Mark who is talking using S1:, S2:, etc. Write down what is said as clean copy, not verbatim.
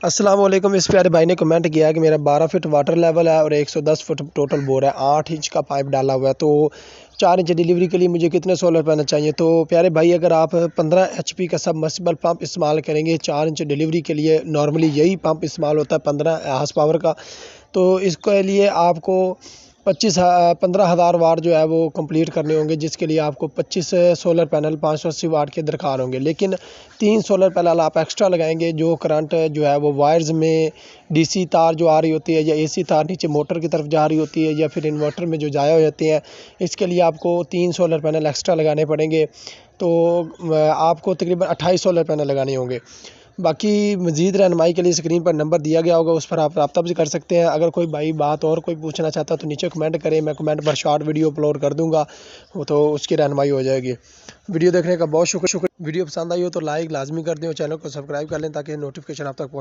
S1: अस्सलाम वालेकुम। इस प्यारे भाई ने कमेंट किया है कि मेरा 12 फीट वाटर लेवल है और 110 फुट टोटल बोर है, 8 इंच का पाइप डाला हुआ है, तो 4 इंच डिलीवरी के लिए मुझे कितने सोलर पैनल चाहिए। तो प्यारे भाई, अगर आप 15 एचपी का सबमर्सिबल पंप इस्तेमाल करेंगे 4 इंच डिलीवरी के लिए, नॉर्मली यही पंप इस्तेमाल होता है 15 हार्स पावर का, तो इसके लिए आपको 15,000 वाट जो है वो कंप्लीट करने होंगे, जिसके लिए आपको 25 सोलर पैनल 580 वाट के दरकार होंगे। लेकिन 3 सोलर पैनल आप एक्स्ट्रा लगाएंगे, जो करंट जो है वो वायर्स में डीसी तार जो आ रही होती है या एसी तार नीचे मोटर की तरफ जा रही होती है या फिर इन्वर्टर में जो जाया हो जाते हैं, इसके लिए आपको 3 सोलर पैनल एक्स्ट्रा लगाने पड़ेंगे। तो आपको तकरीबन 28 सोलर पैनल लगाने होंगे। बाकी मज़ीद रहनुमाई के लिए स्क्रीन पर नंबर दिया गया होगा, उस पर आप रब्ता भी कर सकते हैं। अगर कोई भाई बात और कोई पूछना चाहता है तो नीचे कमेंट करें, मैं कमेंट पर शॉर्ट वीडियो अपलोड कर दूंगा, तो उसकी रहनुमाई हो जाएगी। वीडियो देखने का बहुत शुक्रिया। वीडियो पसंद आई हो तो लाइक लाजमी कर दें और चैनल को सब्सक्राइब कर लें ताकि नोटिफिकेशन आप तक पहुँचे।